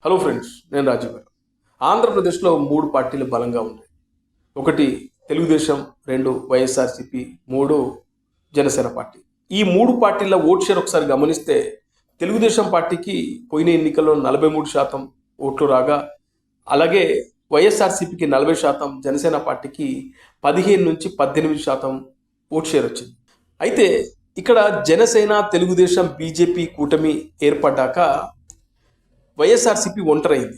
Hello friends, నేను రాజీవ్ గారు. ఆంధ్రప్రదేశ్లో 3 పార్టీలు బలంగా ఉన్నాయి. ఒకటి తెలుగుదేశం, 2 వైఎస్ఆర్సీపీ, 3 జనసేన పార్టీ. ఈ 3 పార్టీల ఓట్ షేర్ ఒకసారి గమనిస్తే తెలుగుదేశం పార్టీకి పోయిన ఎన్నికల్లో 43% ఓట్లు రాగా, అలాగే వైఎస్ఆర్సీపీకి 40%, జనసేన పార్టీకి 15-18% ఓట్ షేర్ వచ్చింది. అయితే ఇక్కడ జనసేన, తెలుగుదేశం, బీజేపీ కూటమి ఏర్పడ్డాక వైఎస్ఆర్సీపీ ఒంటరైంది.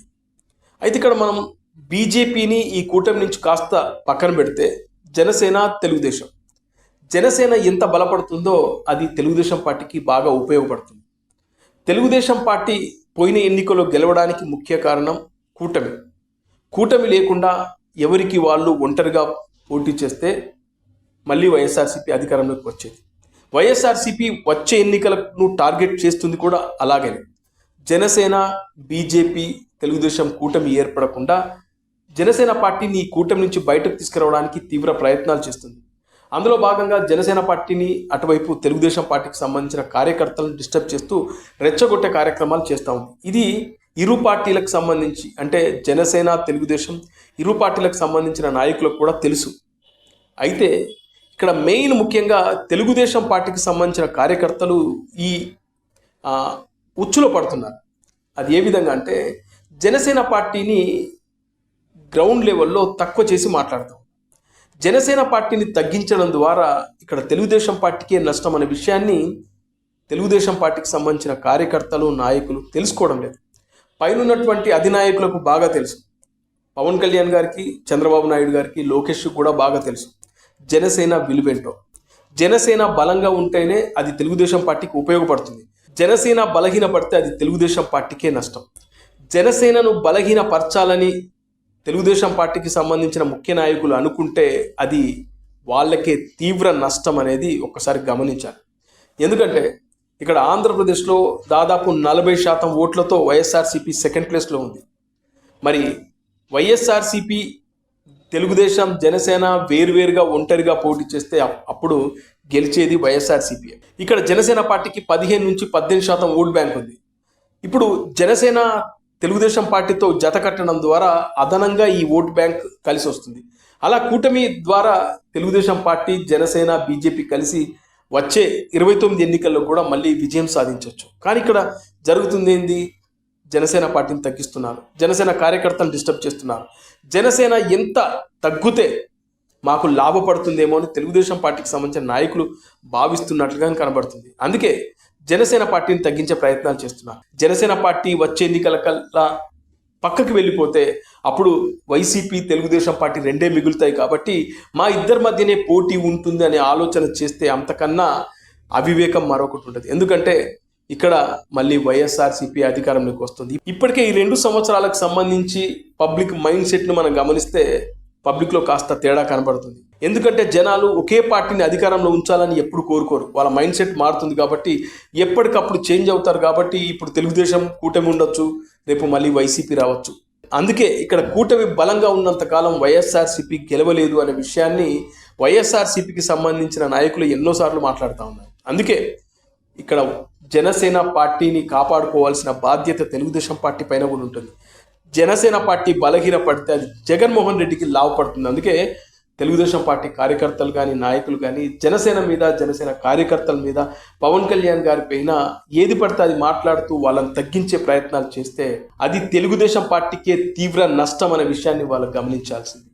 అయితే ఇక్కడ మనం బీజేపీని ఈ కూటమి నుంచి కాస్త పక్కన పెడితే జనసేన ఎంత బలపడుతుందో అది తెలుగుదేశం పార్టీకి బాగా ఉపయోగపడుతుంది. తెలుగుదేశం పార్టీ పోయిన ఎన్నికల్లో గెలవడానికి ముఖ్య కారణం కూటమి లేకుండా ఎవరికి వాళ్ళు ఒంటరిగా పోటీ చేస్తే మళ్ళీ వైఎస్ఆర్సీపీ అధికారంలోకి వచ్చేది. వైఎస్ఆర్సీపీ వచ్చే ఎన్నికలను టార్గెట్ చేస్తుంది కూడా అలాగే. జనసేన, బీజేపీ, తెలుగుదేశం కూటమి ఏర్పడకుండా జనసేన పార్టీని ఈ కూటమి నుంచి బయటకు తీసుకురావడానికి తీవ్ర ప్రయత్నాలు చేస్తుంది. అందులో భాగంగా జనసేన పార్టీని అటువైపు తెలుగుదేశం పార్టీకి సంబంధించిన కార్యకర్తలను డిస్టర్బ్ చేస్తూ రెచ్చగొట్టే కార్యక్రమాలు చేస్తూ ఉంది. ఇది ఇరు పార్టీలకు సంబంధించి, అంటే జనసేన, తెలుగుదేశం ఇరు పార్టీలకు సంబంధించిన నాయకులకు కూడా తెలుసు. అయితే ఇక్కడ మెయిన్ ముఖ్యంగా తెలుగుదేశం పార్టీకి సంబంధించిన కార్యకర్తలు ఈ ఉచ్చులో పడుతున్నారు. అది ఏ విధంగా అంటే జనసేన పార్టీని గ్రౌండ్ లెవెల్లో తక్కువ చేసి మాట్లాడతాం. జనసేన పార్టీని తగ్గించడం ద్వారా ఇక్కడ తెలుగుదేశం పార్టీకే నష్టం అనే విషయాన్ని తెలుగుదేశం పార్టీకి సంబంధించిన కార్యకర్తలు, నాయకులు తెలుసుకోవడం లేదు. పైనున్నటువంటి అధినాయకులకు బాగా తెలుసు. పవన్ కళ్యాణ్ గారికి, చంద్రబాబు నాయుడు గారికి, లోకేష్ కూడా బాగా తెలుసు జనసేన విలువేంటో. జనసేన బలంగా ఉంటేనే అది తెలుగుదేశం పార్టీకి ఉపయోగపడుతుంది. జనసేన బలహీనపడితే అది తెలుగుదేశం పార్టీకే నష్టం. జనసేనను బలహీనపరచాలని తెలుగుదేశం పార్టీకి సంబంధించిన ముఖ్య నాయకులు అనుకుంటే అది వాళ్ళకే తీవ్ర నష్టం అనేది ఒక్కసారి గమనించాలి. ఎందుకంటే ఇక్కడ ఆంధ్రప్రదేశ్లో దాదాపు 40% ఓట్లతో వైఎస్ఆర్సీపీ సెకండ్ ప్లేస్లో ఉంది. మరి వైఎస్ఆర్సీపీ, తెలుగుదేశం, జనసేన వేరువేరుగా ఒంటరిగా పోటీ చేస్తే అప్పుడు గెలిచేది వైఎస్ఆర్సీపీ. ఇక్కడ జనసేన పార్టీకి 15-18% ఓట్ బ్యాంక్ ఉంది. ఇప్పుడు జనసేన తెలుగుదేశం పార్టీతో జత కట్టడం ద్వారా అదనంగా ఈ ఓట్ బ్యాంక్ కలిసి వస్తుంది. అలా కూటమి ద్వారా తెలుగుదేశం పార్టీ, జనసేన, బీజేపీ కలిసి వచ్చే 29 ఎన్నికల్లో కూడా మళ్ళీ విజయం సాధించవచ్చు. కానీ ఇక్కడ జరుగుతుంది ఏంది? జనసేన పార్టీని తగ్గిస్తున్నారు, జనసేన కార్యకర్తలను డిస్టర్బ్ చేస్తున్నారు. జనసేన ఎంత తగ్గితే మాకు లాభపడుతుందేమో అని తెలుగుదేశం పార్టీకి సంబంధించిన నాయకులు భావిస్తున్నట్లుగా కనబడుతుంది. అందుకే జనసేన పార్టీని తగ్గించే ప్రయత్నాలు చేస్తున్నారు. జనసేన పార్టీ వచ్చే ఎన్నికల కల్లా పక్కకి వెళ్ళిపోతే అప్పుడు వైసీపీ, తెలుగుదేశం పార్టీ రెండే మిగులుతాయి. కాబట్టి మా ఇద్దరి మధ్యనే పోటీ ఉంటుంది అనే ఆలోచన చేస్తే అంతకన్నా అవివేకం మరొకటి ఉంటుంది. ఎందుకంటే ఇక్కడ మళ్ళీ వైఎస్ఆర్సీపీ అధికారంలోకి వస్తుంది. ఇప్పటికే ఈ 2 సంవత్సరాలకు సంబంధించి పబ్లిక్ మైండ్ సెట్ను మనం గమనిస్తే పబ్లిక్లో కాస్త తేడా కనబడుతుంది. ఎందుకంటే జనాలు ఒకే పార్టీని అధికారంలో ఉంచాలని ఎప్పుడు కోరుకోరు. వాళ్ళ మైండ్ సెట్ మారుతుంది కాబట్టి ఎప్పటికప్పుడు చేంజ్ అవుతారు. కాబట్టి ఇప్పుడు తెలుగుదేశం కూటమి ఉండొచ్చు, రేపు మళ్ళీ వైసీపీ రావచ్చు. అందుకే ఇక్కడ కూటమి బలంగా ఉన్నంతకాలం వైఎస్ఆర్సీపీ గెలవలేదు అనే విషయాన్ని వైఎస్ఆర్సీపీకి సంబంధించిన నాయకులు ఎన్నోసార్లు మాట్లాడుతూ ఉన్నారు. అందుకే ఇక్కడ జనసేన పార్టీని కాపాడుకోవాల్సిన బాధ్యత తెలుగుదేశం పార్టీ పైన కూడా ఉంటుంది. జనసేన పార్టీ బలహీనపడితే అది జగన్మోహన్ రెడ్డికి లాభపడుతుంది. అందుకే తెలుగుదేశం పార్టీ కార్యకర్తలు కానీ, నాయకులు కానీ జనసేన మీద, జనసేన కార్యకర్తల మీద, పవన్ కళ్యాణ్ గారి పైన ఏది పడితే అది మాట్లాడుతూ వాళ్ళని తగ్గించే ప్రయత్నాలు చేస్తే అది తెలుగుదేశం పార్టీకే తీవ్ర నష్టం అనే విషయాన్ని వాళ్ళు గమనించాల్సింది.